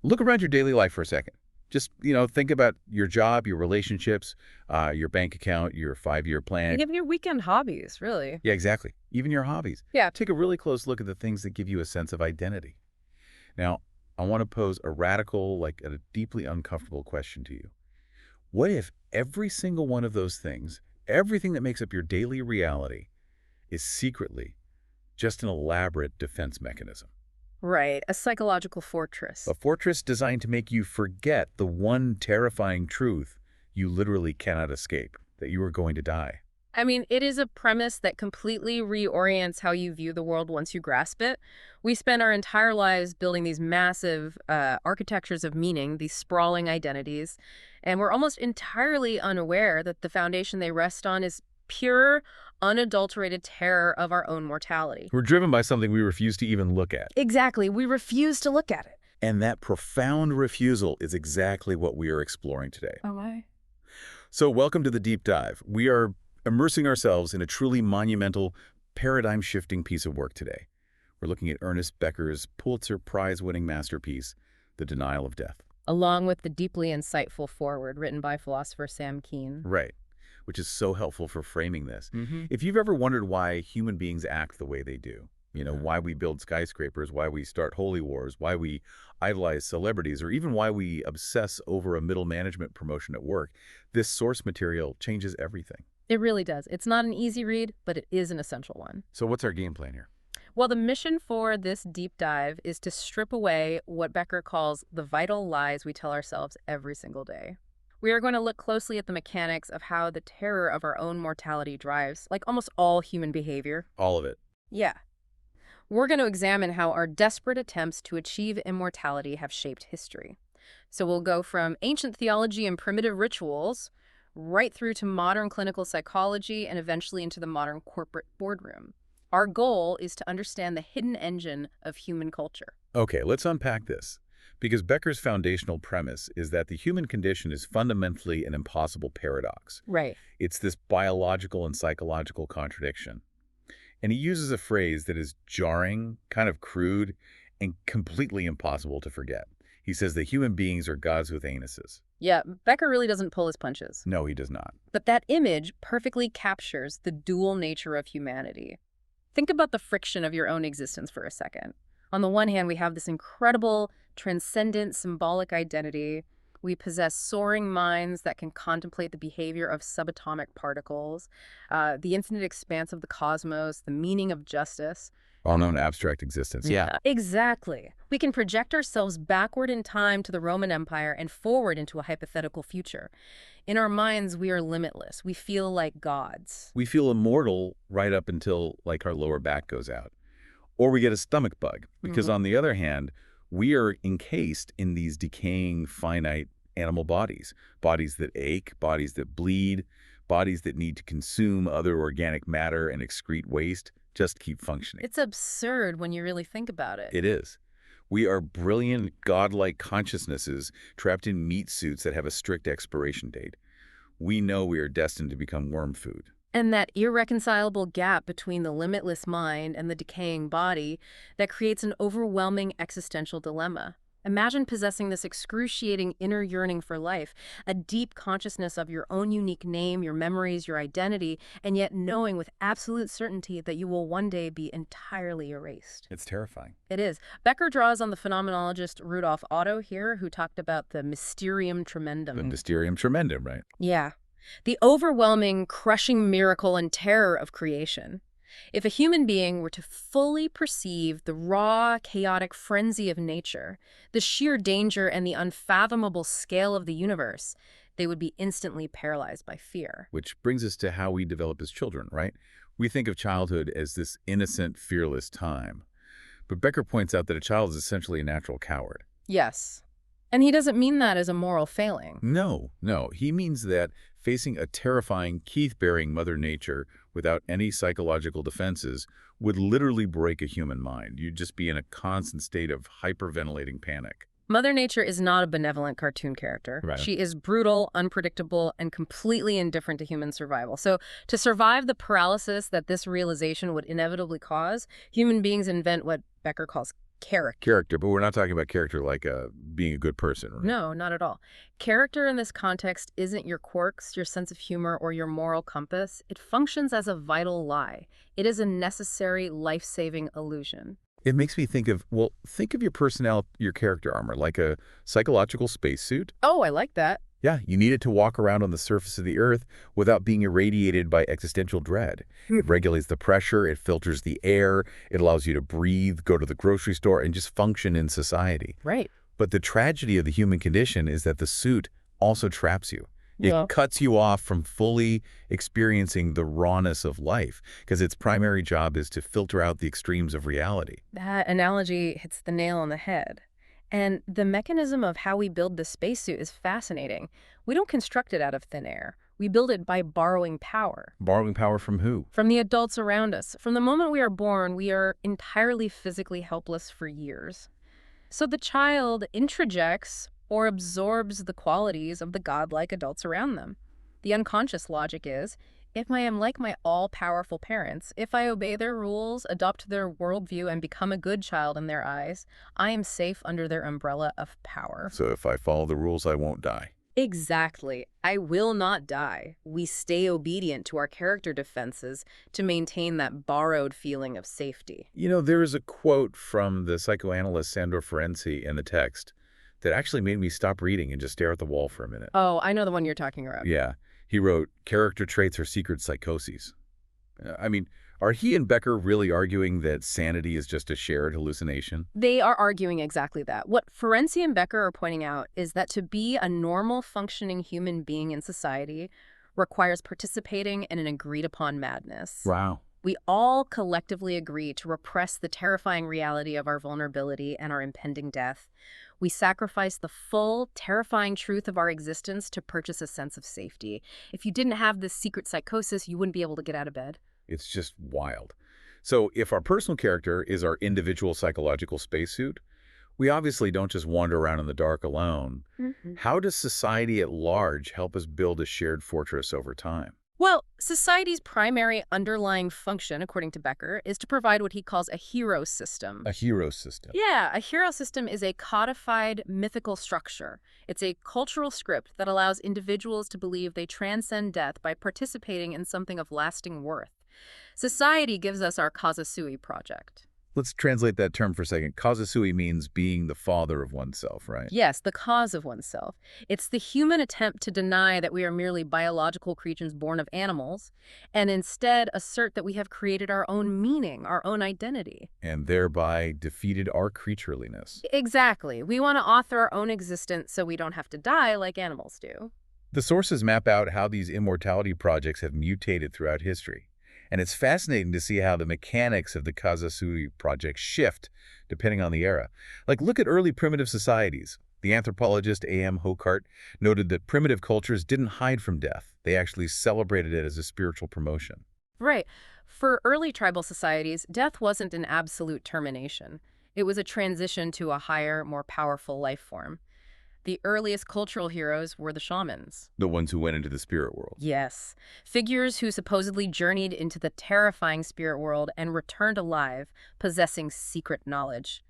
Look around your daily life for a second. Just, think about your job, your relationships, your bank account, your 5-year plan. Even your weekend hobbies, really. Yeah, exactly. Even your hobbies. Yeah. Take a really close look at the things that give you a sense of identity. Now, I want to pose a radical, a deeply uncomfortable question to you. What if every single one of those things, everything that makes up your daily reality, is secretly just an elaborate defense mechanism? Right. A psychological fortress. A fortress designed to make you forget the one terrifying truth you literally cannot escape, that you are going to die. I mean, it is a premise that completely reorients how you view the world once you grasp it. We spend our entire lives building these massive architectures of meaning, these sprawling identities, and we're almost entirely unaware that the foundation they rest on is pure, unadulterated terror of our own mortality. We're driven by something we refuse to even look at. Exactly. We refuse to look at it. And that profound refusal is exactly what we are exploring today. Oh, my. So welcome to the Deep Dive. We are immersing ourselves in a truly monumental, paradigm-shifting piece of work today. We're looking at Ernest Becker's Pulitzer Prize-winning masterpiece, The Denial of Death. Along with the deeply insightful foreword written by philosopher Sam Keen. Right, which is so helpful for framing this. Mm-hmm. If you've ever wondered why human beings act the way they do, why we build skyscrapers, why we start holy wars, why we idolize celebrities, or even why we obsess over a middle management promotion at work, this source material changes everything. It really does. It's not an easy read, but it is an essential one. So what's our game plan here? Well, the mission for this deep dive is to strip away what Becker calls the vital lies we tell ourselves every single day. We are going to look closely at the mechanics of how the terror of our own mortality drives, like almost all human behavior. All of it. Yeah. We're going to examine how our desperate attempts to achieve immortality have shaped history. So we'll go from ancient theology and primitive rituals right through to modern clinical psychology and eventually into the modern corporate boardroom. Our goal is to understand the hidden engine of human culture. Okay, let's unpack this. Because Becker's foundational premise is that the human condition is fundamentally an impossible paradox. Right. It's this biological and psychological contradiction. And he uses a phrase that is jarring, kind of crude, and completely impossible to forget. He says that human beings are gods with anuses. Yeah, Becker really doesn't pull his punches. No, he does not. But that image perfectly captures the dual nature of humanity. Think about the friction of your own existence for a second. On the one hand, we have this incredible, transcendent, symbolic identity. We possess soaring minds that can contemplate the behavior of subatomic particles, the infinite expanse of the cosmos, the meaning of justice. All-known abstract existence, yeah. Exactly. We can project ourselves backward in time to the Roman Empire and forward into a hypothetical future. In our minds, we are limitless. We feel like gods. We feel immortal right up until, our lower back goes out. Or we get a stomach bug, because on the other hand, we are encased in these decaying, finite animal bodies. Bodies that ache, bodies that bleed, bodies that need to consume other organic matter and excrete waste just to keep functioning. It's absurd when you really think about it. It is. We are brilliant, godlike consciousnesses trapped in meat suits that have a strict expiration date. We know we are destined to become worm food. And that irreconcilable gap between the limitless mind and the decaying body that creates an overwhelming existential dilemma. Imagine possessing this excruciating inner yearning for life, a deep consciousness of your own unique name, your memories, your identity, and yet knowing with absolute certainty that you will one day be entirely erased. It's terrifying. It is. Becker draws on the phenomenologist Rudolf Otto here, who talked about the mysterium tremendum. The mysterium tremendum, right? Yeah. The overwhelming, crushing miracle and terror of creation. If a human being were to fully perceive the raw, chaotic frenzy of nature, the sheer danger and the unfathomable scale of the universe, they would be instantly paralyzed by fear. Which brings us to how we develop as children, right? We think of childhood as this innocent, fearless time. But Becker points out that a child is essentially a natural coward. Yes. And he doesn't mean that as a moral failing. No. He means that facing a terrifying, Keith-bearing Mother Nature without any psychological defenses would literally break a human mind. You'd just be in a constant state of hyperventilating panic. Mother Nature is not a benevolent cartoon character. Right. She is brutal, unpredictable, and completely indifferent to human survival. So to survive the paralysis that this realization would inevitably cause, human beings invent what Becker calls Character. Character, but we're not talking about character like being a good person, right? No, not at all. Character in this context isn't your quirks, your sense of humor, or your moral compass. It functions as a vital lie. It is a necessary, life-saving illusion. It makes me think of, well, think of your personnel, your character armor, like a psychological spacesuit. Oh, I like that. Yeah, you need it to walk around on the surface of the Earth without being irradiated by existential dread. It regulates the pressure, it filters the air, it allows you to breathe, go to the grocery store, and just function in society. Right. But the tragedy of the human condition is that the suit also traps you. It Yeah. cuts you off from fully experiencing the rawness of life, because its primary job is to filter out the extremes of reality. That analogy hits the nail on the head. And the mechanism of how we build the spacesuit is fascinating. We don't construct it out of thin air. We build it by borrowing power. Borrowing power from who? From the adults around us. From the moment we are born, we are entirely physically helpless for years. So the child introjects or absorbs the qualities of the godlike adults around them. The unconscious logic is, if I am like my all-powerful parents, if I obey their rules, adopt their worldview, and become a good child in their eyes, I am safe under their umbrella of power. So if I follow the rules, I won't die. Exactly. I will not die. We stay obedient to our character defenses to maintain that borrowed feeling of safety. You know, there is a quote from the psychoanalyst Sandor Ferenczi in the text that actually made me stop reading and just stare at the wall for a minute. Oh, I know the one you're talking about. Yeah. He wrote, "Character traits are secret psychoses." I mean, are he and Becker really arguing that sanity is just a shared hallucination? They are arguing exactly that. What Ferenczi and Becker are pointing out is that to be a normal functioning human being in society requires participating in an agreed-upon madness. Wow. We all collectively agree to repress the terrifying reality of our vulnerability and our impending death. We sacrifice the full, terrifying truth of our existence to purchase a sense of safety. If you didn't have this secret psychosis, you wouldn't be able to get out of bed. It's just wild. So if our personal character is our individual psychological spacesuit, we obviously don't just wander around in the dark alone. How does society at large help us build a shared fortress over time? Well, society's primary underlying function, according to Becker, is to provide what he calls a hero system. A hero system. Yeah, a hero system is a codified mythical structure. It's a cultural script that allows individuals to believe they transcend death by participating in something of lasting worth. Society gives us our causa sui project. Let's translate that term for a second. Causa sui means being the father of oneself, right? Yes, the cause of oneself. It's the human attempt to deny that we are merely biological creatures born of animals, and instead assert that we have created our own meaning, our own identity. And thereby defeated our creatureliness. Exactly. We want to author our own existence so we don't have to die like animals do. The sources map out how these immortality projects have mutated throughout history. And it's fascinating to see how the mechanics of the Causa Sui project shift depending on the era. Like, look at early primitive societies. The anthropologist A.M. Hocart noted that primitive cultures didn't hide from death. They actually celebrated it as a spiritual promotion. Right. For early tribal societies, death wasn't an absolute termination. It was a transition to a higher, more powerful life form. The earliest cultural heroes were the shamans. The ones who went into the spirit world. Yes. Figures who supposedly journeyed into the terrifying spirit world and returned alive, possessing secret knowledge.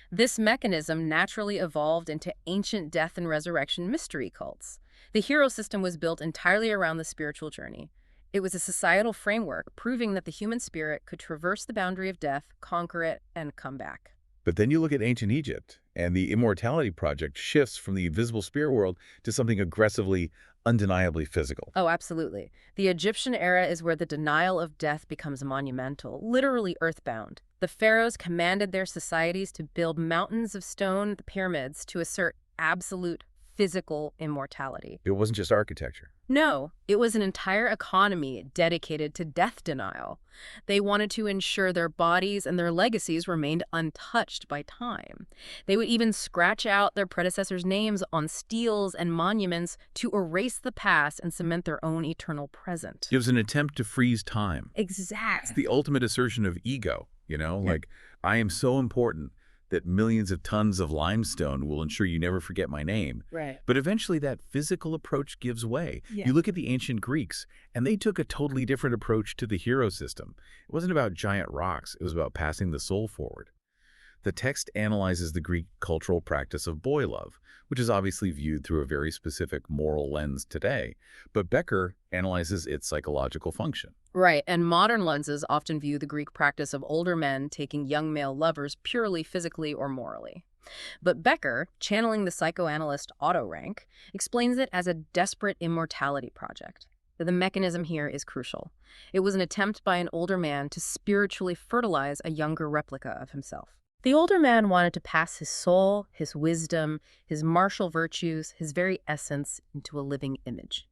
This mechanism naturally evolved into ancient death and resurrection mystery cults. The hero system was built entirely around the spiritual journey. It was a societal framework proving that the human spirit could traverse the boundary of death, conquer it, and come back. But then you look at ancient Egypt, and the immortality project shifts from the invisible spirit world to something aggressively, undeniably physical. Oh, absolutely. The Egyptian era is where the denial of death becomes monumental, literally earthbound. The pharaohs commanded their societies to build mountains of stone, the pyramids, to assert absolute physical immortality. It wasn't just architecture. No, it was an entire economy dedicated to death denial. They wanted to ensure their bodies and their legacies remained untouched by time. They would even scratch out their predecessors' names on steels and monuments to erase the past and cement their own eternal present. It was an attempt to freeze time. Exactly. It's the ultimate assertion of ego, like, I am so important that millions of tons of limestone will ensure you never forget my name. Right. But eventually that physical approach gives way. You look at the ancient Greeks, and they took a totally different approach to the hero system. It wasn't about giant rocks. It was about passing the soul forward. The text analyzes the Greek cultural practice of boy love, which is obviously viewed through a very specific moral lens today, but Becker analyzes its psychological function. Right, and modern lenses often view the Greek practice of older men taking young male lovers purely physically or morally. But Becker, channeling the psychoanalyst Otto Rank, explains it as a desperate immortality project. The mechanism here is crucial. It was an attempt by an older man to spiritually fertilize a younger replica of himself. The older man wanted to pass his soul, his wisdom, his martial virtues, his very essence into a living image.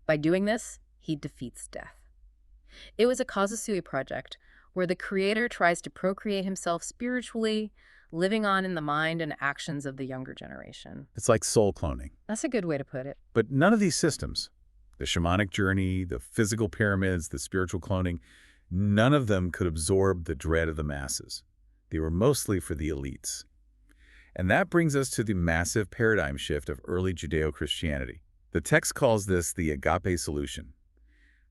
By doing this, he defeats death. It was a causa sui project where the creator tries to procreate himself spiritually, living on in the mind and actions of the younger generation. It's like soul cloning. That's a good way to put it. But none of these systems, the shamanic journey, the physical pyramids, the spiritual cloning, none of them could absorb the dread of the masses. They were mostly for the elites. And that brings us to the massive paradigm shift of early Judeo-Christianity. The text calls this the agape solution.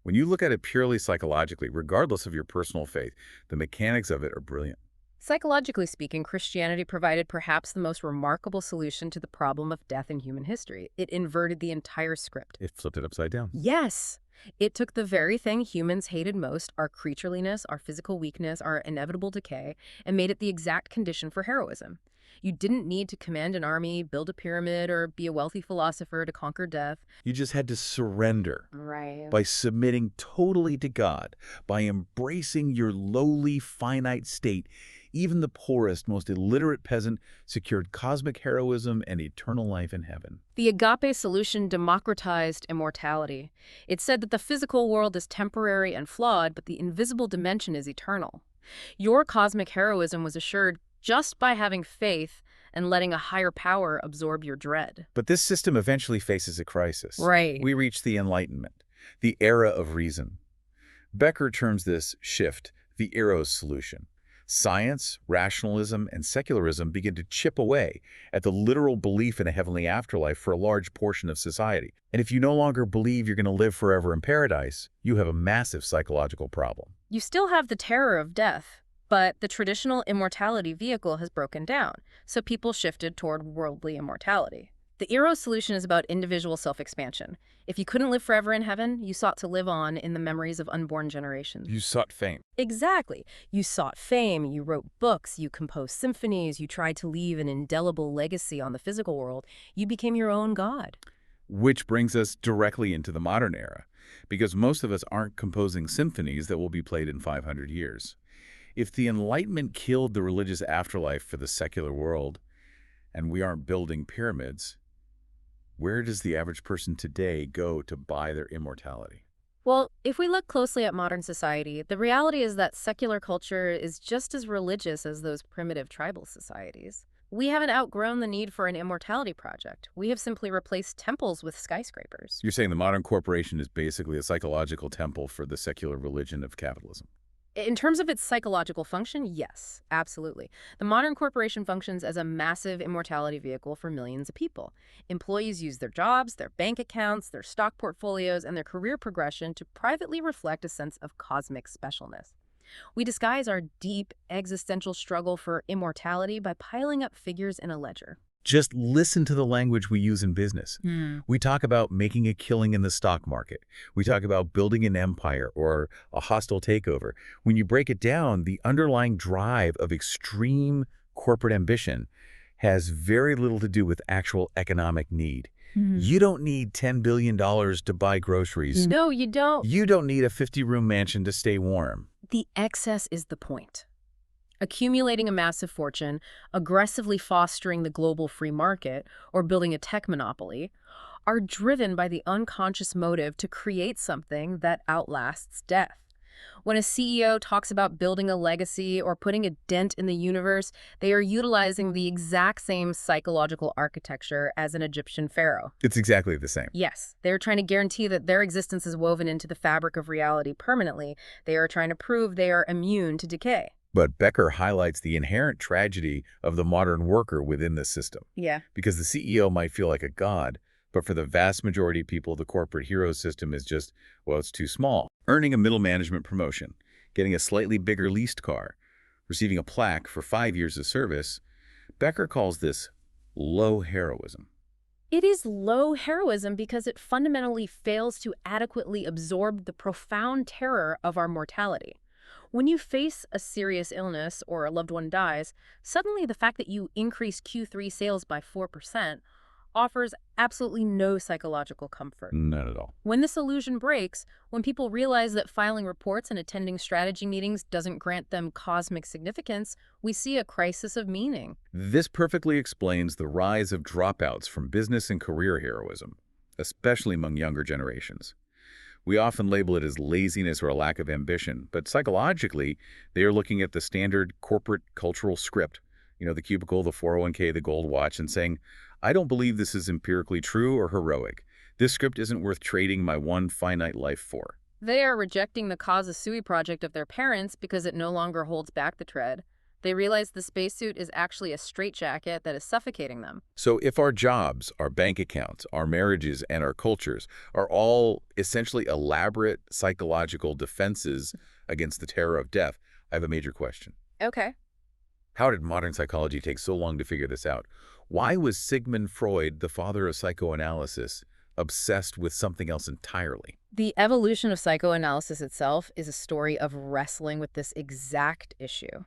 When you look at it purely psychologically, regardless of your personal faith, the mechanics of it are brilliant. Psychologically speaking, Christianity provided perhaps the most remarkable solution to the problem of death in human history. It inverted the entire script. It flipped it upside down. Yes! It took the very thing humans hated most, our creatureliness, our physical weakness, our inevitable decay, and made it the exact condition for heroism. You didn't need to command an army, build a pyramid, or be a wealthy philosopher to conquer death. You just had to surrender. Right. By submitting totally to God, by embracing your lowly, finite state. Even the poorest, most illiterate peasant secured cosmic heroism and eternal life in heaven. The agape solution democratized immortality. It said that the physical world is temporary and flawed, but the invisible dimension is eternal. Your cosmic heroism was assured just by having faith and letting a higher power absorb your dread. But this system eventually faces a crisis. Right. We reach the Enlightenment, the era of reason. Becker terms this shift the Eros solution. Science, rationalism, and secularism begin to chip away at the literal belief in a heavenly afterlife for a large portion of society. And if you no longer believe you're going to live forever in paradise, you have a massive psychological problem. You still have the terror of death, but the traditional immortality vehicle has broken down, so people shifted toward worldly immortality. The Eros solution is about individual self-expansion. If you couldn't live forever in heaven, you sought to live on in the memories of unborn generations. You sought fame. Exactly. You sought fame, you wrote books, you composed symphonies, you tried to leave an indelible legacy on the physical world. You became your own god. Which brings us directly into the modern era, because most of us aren't composing symphonies that will be played in 500 years. If the Enlightenment killed the religious afterlife for the secular world, and we aren't building pyramids, where does the average person today go to buy their immortality? Well, if we look closely at modern society, the reality is that secular culture is just as religious as those primitive tribal societies. We haven't outgrown the need for an immortality project. We have simply replaced temples with skyscrapers. You're saying the modern corporation is basically a psychological temple for the secular religion of capitalism. In terms of its psychological function, yes, absolutely. The modern corporation functions as a massive immortality vehicle for millions of people. Employees use their jobs, their bank accounts, their stock portfolios, and their career progression to privately reflect a sense of cosmic specialness. We disguise our deep existential struggle for immortality by piling up figures in a ledger. Just listen to the language we use in business. We talk about making a killing in the stock market. We talk about building an empire or a hostile takeover. When you break it down, the underlying drive of extreme corporate ambition has very little to do with actual economic need. You don't need $10 billion to buy groceries. No, you don't. You don't need a 50-room mansion to stay warm. The excess is the point. Accumulating a massive fortune, aggressively fostering the global free market, or building a tech monopoly are driven by the unconscious motive to create something that outlasts death. When a CEO talks about building a legacy or putting a dent in the universe, they are utilizing the exact same psychological architecture as an Egyptian pharaoh. It's exactly the same. Yes, they're trying to guarantee that their existence is woven into the fabric of reality permanently. They are trying to prove they are immune to decay. But Becker highlights the inherent tragedy of the modern worker within this system. Yeah. Because the CEO might feel like a god, but for the vast majority of people, the corporate hero system is just, well, it's too small. Earning a middle management promotion, getting a slightly bigger leased car, receiving a plaque for 5 years of service. Becker calls this low heroism. It is low heroism because it fundamentally fails to adequately absorb the profound terror of our mortality. When you face a serious illness or a loved one dies, suddenly the fact that you increase Q3 sales by 4% offers absolutely no psychological comfort. Not at all. When this illusion breaks, when people realize that filing reports and attending strategy meetings doesn't grant them cosmic significance, we see a crisis of meaning. This perfectly explains the rise of dropouts from business and career heroism, especially among younger generations. We often label it as laziness or a lack of ambition, but psychologically, they are looking at the standard corporate cultural script, the cubicle, the 401k, the gold watch, and saying, I don't believe this is empirically true or heroic. This script isn't worth trading my one finite life for. They are rejecting the causa sui project of their parents because it no longer holds back the tread. They realize the spacesuit is actually a straitjacket that is suffocating them. So if our jobs, our bank accounts, our marriages, and our cultures are all essentially elaborate psychological defenses against the terror of death, I have a major question. Okay. How did modern psychology take so long to figure this out? Why was Sigmund Freud, the father of psychoanalysis, obsessed with something else entirely? The evolution of psychoanalysis itself is a story of wrestling with this exact issue.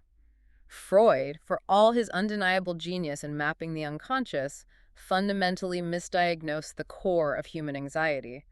Freud, for all his undeniable genius in mapping the unconscious, fundamentally misdiagnosed the core of human anxiety.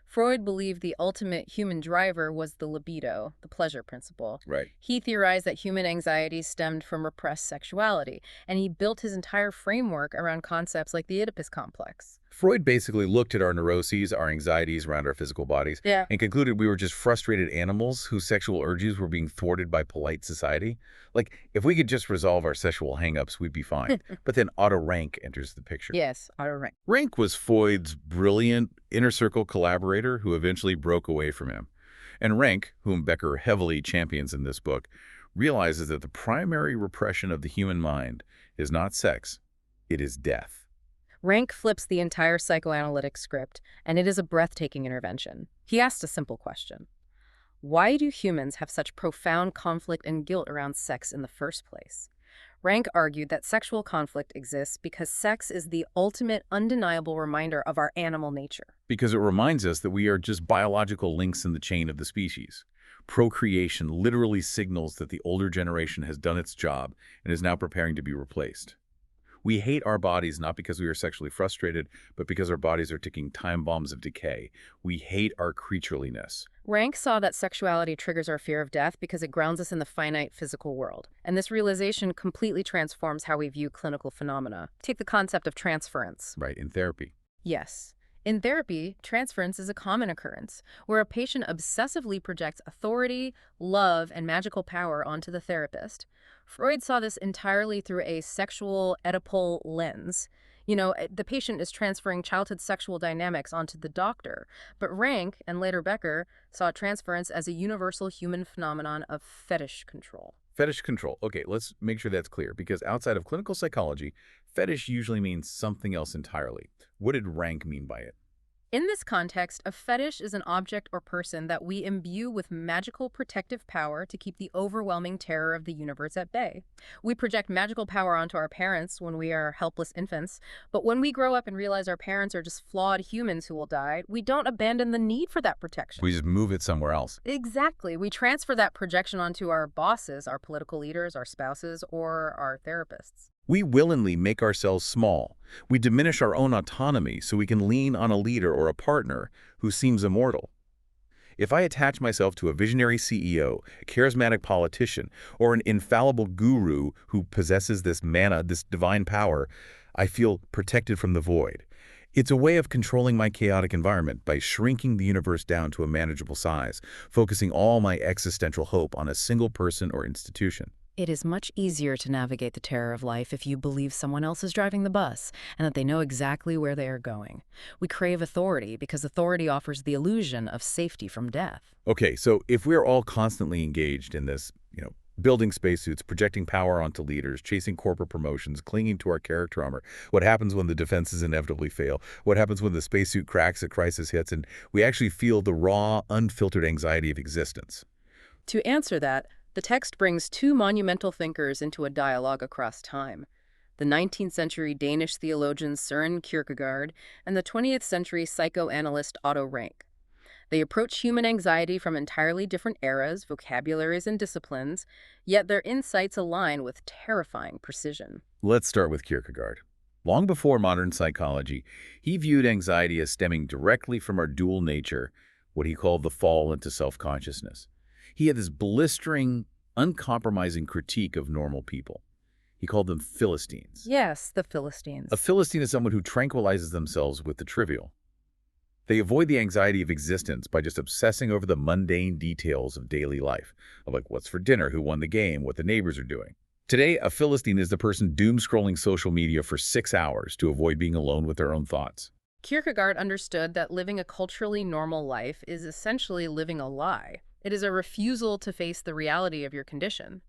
Freud believed the ultimate human driver was the libido, the pleasure principle. Right. He theorized that human anxiety stemmed from repressed sexuality, and he built his entire framework around concepts like the Oedipus complex. Freud basically looked at our neuroses, our anxieties around our physical bodies, and concluded we were just frustrated animals whose sexual urges were being thwarted by polite society. Like, if we could just resolve our sexual hang-ups, we'd be fine. But then Otto Rank enters the picture. Yes, Otto Rank. Rank was Freud's brilliant inner circle collaborator who eventually broke away from him. And Rank, whom Becker heavily champions in this book, realizes that the primary repression of the human mind is not sex, it is death. Rank flips the entire psychoanalytic script, and it is a breathtaking intervention. He asked a simple question. Why do humans have such profound conflict and guilt around sex in the first place? Rank argued that sexual conflict exists because sex is the ultimate undeniable reminder of our animal nature. Because it reminds us that we are just biological links in the chain of the species. Procreation literally signals that the older generation has done its job and is now preparing to be replaced. We hate our bodies not because we are sexually frustrated, but because our bodies are ticking time bombs of decay. We hate our creatureliness. Rank saw that sexuality triggers our fear of death because it grounds us in the finite physical world. And this realization completely transforms how we view clinical phenomena. Take the concept of transference. Right, in therapy. Yes. In therapy, transference is a common occurrence, where a patient obsessively projects authority, love, and magical power onto the therapist. Freud saw this entirely through a sexual Oedipal lens. The patient is transferring childhood sexual dynamics onto the doctor. But Rank, and later Becker, saw transference as a universal human phenomenon of fetish control. Fetish control. Okay, let's make sure that's clear, because outside of clinical psychology, fetish usually means something else entirely. What did Rank mean by it? In this context, a fetish is an object or person that we imbue with magical protective power to keep the overwhelming terror of the universe at bay. We project magical power onto our parents when we are helpless infants, but when we grow up and realize our parents are just flawed humans who will die, we don't abandon the need for that protection. We just move it somewhere else. Exactly. We transfer that projection onto our bosses, our political leaders, our spouses, or our therapists. We willingly make ourselves small. We diminish our own autonomy so we can lean on a leader or a partner who seems immortal. If I attach myself to a visionary CEO, a charismatic politician, or an infallible guru who possesses this manna, this divine power, I feel protected from the void. It's a way of controlling my chaotic environment by shrinking the universe down to a manageable size, focusing all my existential hope on a single person or institution. It is much easier to navigate the terror of life if you believe someone else is driving the bus and that they know exactly where they are going. We crave authority because authority offers the illusion of safety from death. Okay, so if we're all constantly engaged in this, building spacesuits, projecting power onto leaders, chasing corporate promotions, clinging to our character armor, what happens when the defenses inevitably fail? What happens when the spacesuit cracks, a crisis hits, and we actually feel the raw, unfiltered anxiety of existence? To answer that, The text brings two monumental thinkers into a dialogue across time: the 19th century Danish theologian Søren Kierkegaard and the 20th century psychoanalyst Otto Rank. They approach human anxiety from entirely different eras, vocabularies, and disciplines, yet their insights align with terrifying precision. Let's start with Kierkegaard. Long before modern psychology, he viewed anxiety as stemming directly from our dual nature, what he called the fall into self-consciousness. He had this blistering, uncompromising critique of normal people. He called them Philistines. Yes, the Philistines. A Philistine is someone who tranquilizes themselves with the trivial. They avoid the anxiety of existence by just obsessing over the mundane details of daily life, of like what's for dinner, who won the game, what the neighbors are doing. Today, a Philistine is the person doom-scrolling social media for 6 hours to avoid being alone with their own thoughts. Kierkegaard understood that living a culturally normal life is essentially living a lie. It is a refusal to face the reality of your condition.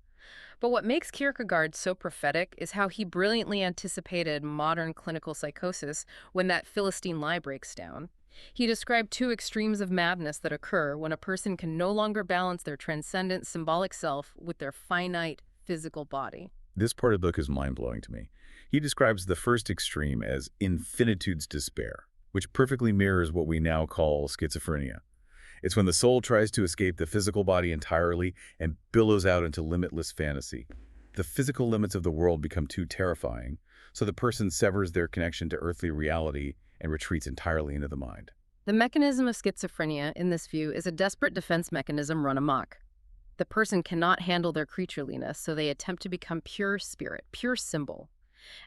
But what makes Kierkegaard so prophetic is how he brilliantly anticipated modern clinical psychosis when that Philistine lie breaks down. He described two extremes of madness that occur when a person can no longer balance their transcendent symbolic self with their finite physical body. This part of the book is mind-blowing to me. He describes the first extreme as infinitude's despair, which perfectly mirrors what we now call schizophrenia. It's when the soul tries to escape the physical body entirely and billows out into limitless fantasy. The physical limits of the world become too terrifying, so the person severs their connection to earthly reality and retreats entirely into the mind. The mechanism of schizophrenia, in this view, is a desperate defense mechanism run amok. The person cannot handle their creatureliness, so they attempt to become pure spirit, pure symbol.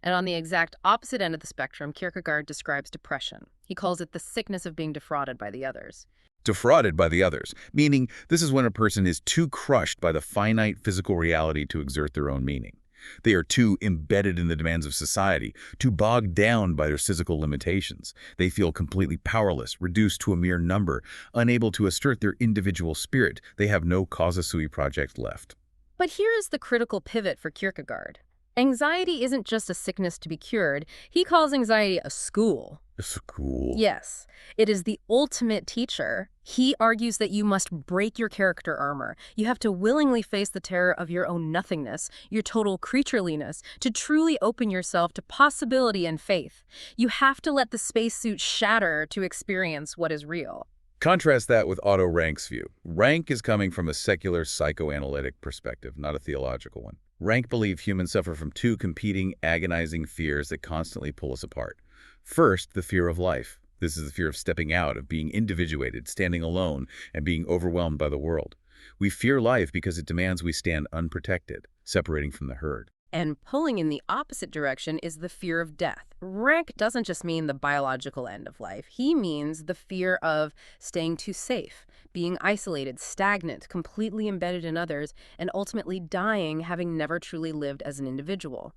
And on the exact opposite end of the spectrum, Kierkegaard describes depression. He calls it the sickness of being defrauded by the others. Defrauded by the others, meaning this is when a person is too crushed by the finite physical reality to exert their own meaning. They are too embedded in the demands of society, too bogged down by their physical limitations. They feel completely powerless, reduced to a mere number, unable to assert their individual spirit. They have no causa sui project left. But here is the critical pivot for Kierkegaard. Anxiety isn't just a sickness to be cured. He calls anxiety a school. A school? Yes, it is the ultimate teacher. He argues that you must break your character armor. You have to willingly face the terror of your own nothingness, your total creatureliness, to truly open yourself to possibility and faith. You have to let the spacesuit shatter to experience what is real. Contrast that with Otto Rank's view. Rank is coming from a secular psychoanalytic perspective, not a theological one. Rank believed humans suffer from two competing, agonizing fears that constantly pull us apart. First, the fear of life. This is the fear of stepping out, of being individuated, standing alone, and being overwhelmed by the world. We fear life because it demands we stand unprotected, separating from the herd. And pulling in the opposite direction is the fear of death. Rank doesn't just mean the biological end of life. He means the fear of staying too safe, being isolated, stagnant, completely embedded in others, and ultimately dying having never truly lived as an individual.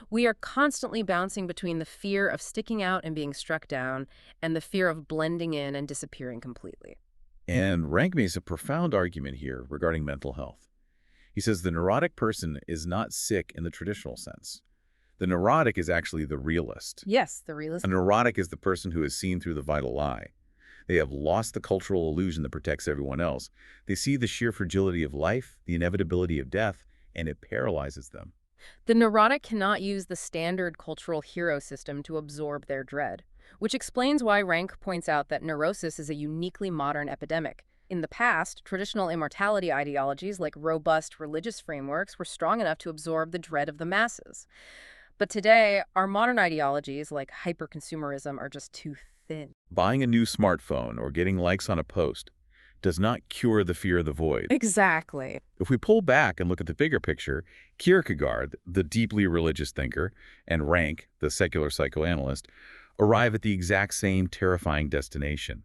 We are constantly bouncing between the fear of sticking out and being struck down and the fear of blending in and disappearing completely. And Rank makes a profound argument here regarding mental health. He says the neurotic person is not sick in the traditional sense. The neurotic is actually the realist. Yes, the realist. A neurotic is the person who has seen through the vital lie. They have lost the cultural illusion that protects everyone else. They see the sheer fragility of life, the inevitability of death, and it paralyzes them. The neurotic cannot use the standard cultural hero system to absorb their dread, which explains why Rank points out that neurosis is a uniquely modern epidemic. In the past, traditional immortality ideologies like robust religious frameworks were strong enough to absorb the dread of the masses. But today, our modern ideologies like hyperconsumerism are just too thin. Buying a new smartphone or getting likes on a post does not cure the fear of the void. Exactly. If we pull back and look at the bigger picture, Kierkegaard, the deeply religious thinker, and Rank, the secular psychoanalyst, arrive at the exact same terrifying destination.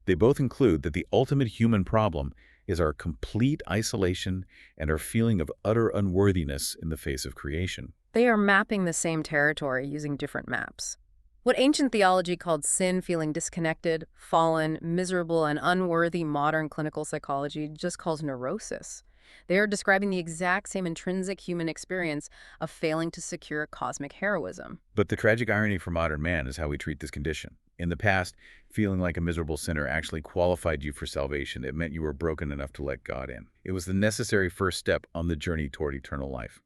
They both conclude that the ultimate human problem is our complete isolation and our feeling of utter unworthiness in the face of creation. They are mapping the same territory using different maps. What ancient theology called sin, feeling disconnected, fallen, miserable, and unworthy, modern clinical psychology just calls neurosis. They are describing the exact same intrinsic human experience of failing to secure cosmic heroism. But the tragic irony for modern man is how we treat this condition. In the past, feeling like a miserable sinner actually qualified you for salvation. It meant you were broken enough to let God in. It was the necessary first step on the journey toward eternal life.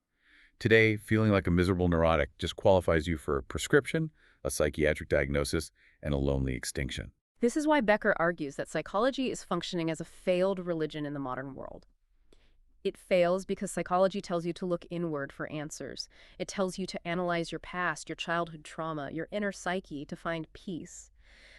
Today, feeling like a miserable neurotic just qualifies you for a prescription, a psychiatric diagnosis, and a lonely extinction. This is why Becker argues that psychology is functioning as a failed religion in the modern world. It fails because psychology tells you to look inward for answers. It tells you to analyze your past, your childhood trauma, your inner psyche to find peace.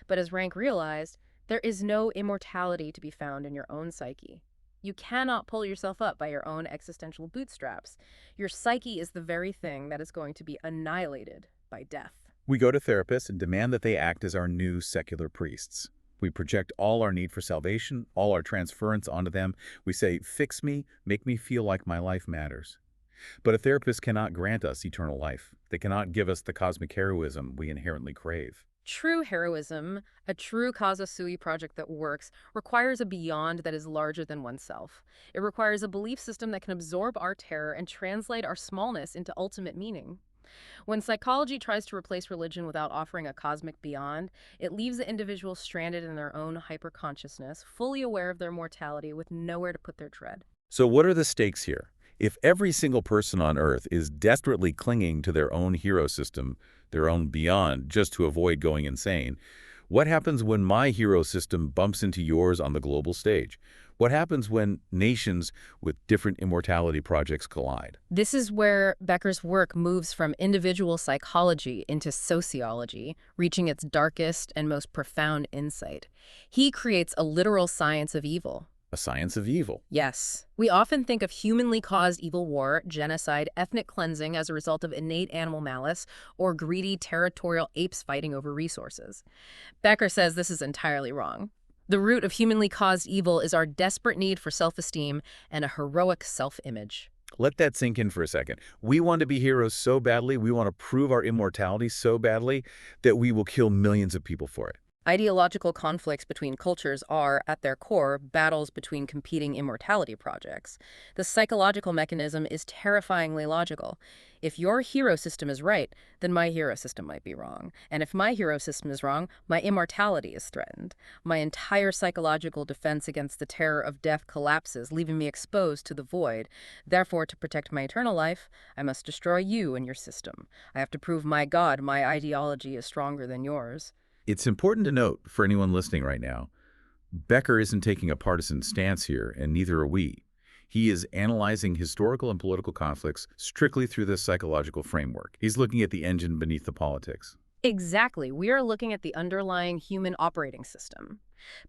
But as Rank realized, there is no immortality to be found in your own psyche. You cannot pull yourself up by your own existential bootstraps. Your psyche is the very thing that is going to be annihilated by death. We go to therapists and demand that they act as our new secular priests. We project all our need for salvation, all our transference onto them. We say, fix me, make me feel like my life matters. But a therapist cannot grant us eternal life. They cannot give us the cosmic heroism we inherently crave. True heroism, a true causa sui project that works, requires a beyond that is larger than oneself. It requires a belief system that can absorb our terror and translate our smallness into ultimate meaning. When psychology tries to replace religion without offering a cosmic beyond, it leaves the individual stranded in their own hyper-consciousness, fully aware of their mortality with nowhere to put their tread. So what are the stakes here? If every single person on Earth is desperately clinging to their own hero system, their own beyond, just to avoid going insane, what happens when my hero system bumps into yours on the global stage? What happens when nations with different immortality projects collide? This is where Becker's work moves from individual psychology into sociology, reaching its darkest and most profound insight. He creates a literal science of evil. A science of evil. Yes. We often think of humanly caused evil war, genocide, ethnic cleansing as a result of innate animal malice, or greedy territorial apes fighting over resources. Becker says this is entirely wrong. The root of humanly caused evil is our desperate need for self-esteem and a heroic self-image. Let that sink in for a second. We want to be heroes so badly, we want to prove our immortality so badly that we will kill millions of people for it. Ideological conflicts between cultures are, at their core, battles between competing immortality projects. The psychological mechanism is terrifyingly logical. If your hero system is right, then my hero system might be wrong. And if my hero system is wrong, my immortality is threatened. My entire psychological defense against the terror of death collapses, leaving me exposed to the void. Therefore, to protect my eternal life, I must destroy you and your system. I have to prove my God, my ideology is stronger than yours. It's important to note, for anyone listening right now, Becker isn't taking a partisan stance here, and neither are we. He is analyzing historical and political conflicts strictly through this psychological framework. He's looking at the engine beneath the politics. Exactly. We are looking at the underlying human operating system.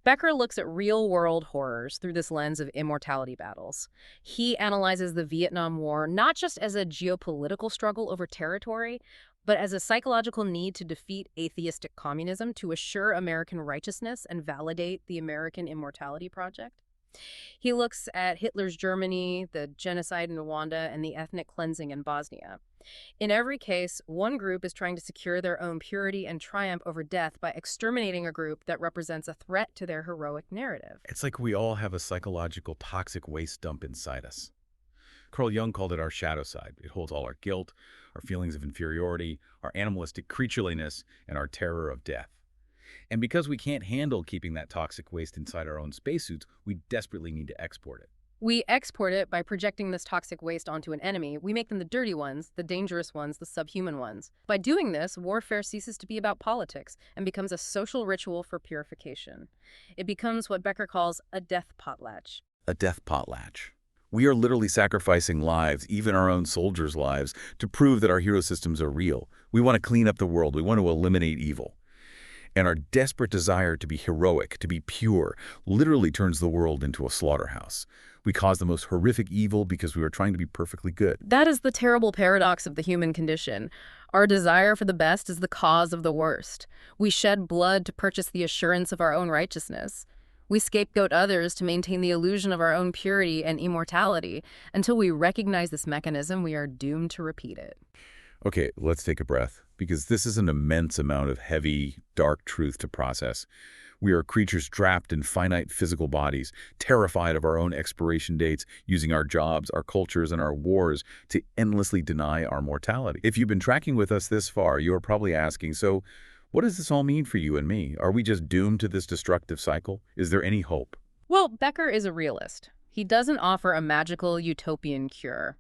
Becker looks at real-world horrors through this lens of immortality battles. He analyzes the Vietnam War not just as a geopolitical struggle over territory, but as a psychological need to defeat atheistic communism to assure American righteousness and validate the American immortality project. He looks at Hitler's Germany, the genocide in Rwanda, and the ethnic cleansing in Bosnia. In every case, one group is trying to secure their own purity and triumph over death by exterminating a group that represents a threat to their heroic narrative. It's like we all have a psychological toxic waste dump inside us. Carl Jung called it our shadow side. It holds all our guilt, our feelings of inferiority, our animalistic creatureliness, and our terror of death. And because we can't handle keeping that toxic waste inside our own spacesuits, we desperately need to export it. We export it by projecting this toxic waste onto an enemy. We make them the dirty ones, the dangerous ones, the subhuman ones. By doing this, warfare ceases to be about politics and becomes a social ritual for purification. It becomes what Becker calls a death potlatch. A death potlatch. We are literally sacrificing lives, even our own soldiers' lives, to prove that our hero systems are real. We want to clean up the world. We want to eliminate evil. And our desperate desire to be heroic, to be pure, literally turns the world into a slaughterhouse. We cause the most horrific evil because we are trying to be perfectly good. That is the terrible paradox of the human condition. Our desire for the best is the cause of the worst. We shed blood to purchase the assurance of our own righteousness. We scapegoat others to maintain the illusion of our own purity and immortality. Until we recognize this mechanism, we are doomed to repeat it. Okay, let's take a breath, because this is an immense amount of heavy, dark truth to process. We are creatures trapped in finite physical bodies, terrified of our own expiration dates, using our jobs, our cultures, and our wars to endlessly deny our mortality. If you've been tracking with us this far, you're probably asking, so what does this all mean for you and me? Are we just doomed to this destructive cycle? Is there any hope? Well, Becker is a realist. He doesn't offer a magical utopian cure.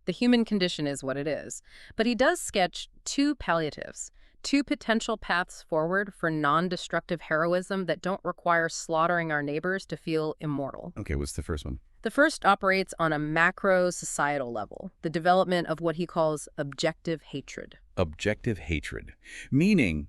The human condition is what it is. But he does sketch two palliatives, two potential paths forward for non-destructive heroism that don't require slaughtering our neighbors to feel immortal. Okay, what's the first one? The first operates on a macro-societal level, the development of what he calls objective hatred. Objective hatred, meaning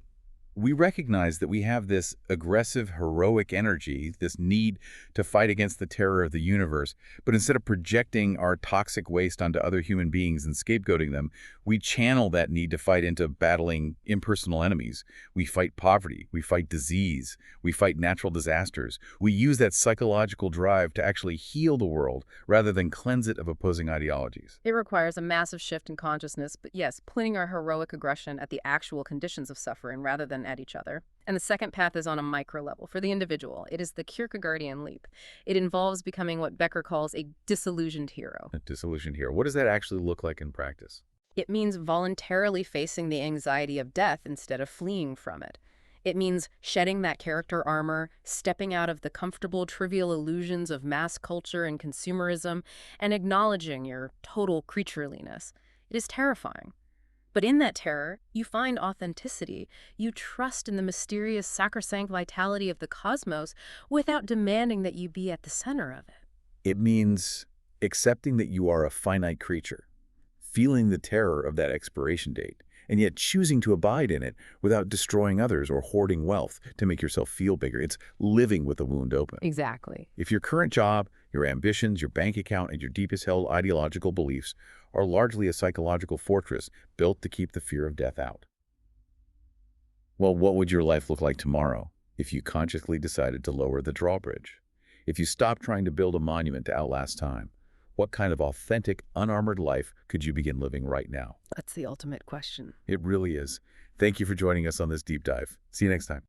we recognize that we have this aggressive, heroic energy, this need to fight against the terror of the universe, but instead of projecting our toxic waste onto other human beings and scapegoating them, we channel that need to fight into battling impersonal enemies. We fight poverty, we fight disease, we fight natural disasters. We use that psychological drive to actually heal the world rather than cleanse it of opposing ideologies. It requires a massive shift in consciousness, but yes, pointing our heroic aggression at the actual conditions of suffering rather than at each other. And the second path is on a micro level. For the individual, it is the Kierkegaardian leap. It involves becoming what Becker calls a disillusioned hero. A disillusioned hero. What does that actually look like in practice? It means voluntarily facing the anxiety of death instead of fleeing from it. It means shedding that character armor, stepping out of the comfortable, trivial illusions of mass culture and consumerism, and acknowledging your total creatureliness. It is terrifying. But in that terror, you find authenticity. You trust in the mysterious, sacrosanct vitality of the cosmos without demanding that you be at the center of it. It means accepting that you are a finite creature, feeling the terror of that expiration date, and yet choosing to abide in it without destroying others or hoarding wealth to make yourself feel bigger. It's living with the wound open. Exactly. If your current job, your ambitions, your bank account, and your deepest held ideological beliefs are largely a psychological fortress built to keep the fear of death out, well, what would your life look like tomorrow if you consciously decided to lower the drawbridge? If you stopped trying to build a monument to outlast time, what kind of authentic, unarmored life could you begin living right now? That's the ultimate question. It really is. Thank you for joining us on this deep dive. See you next time.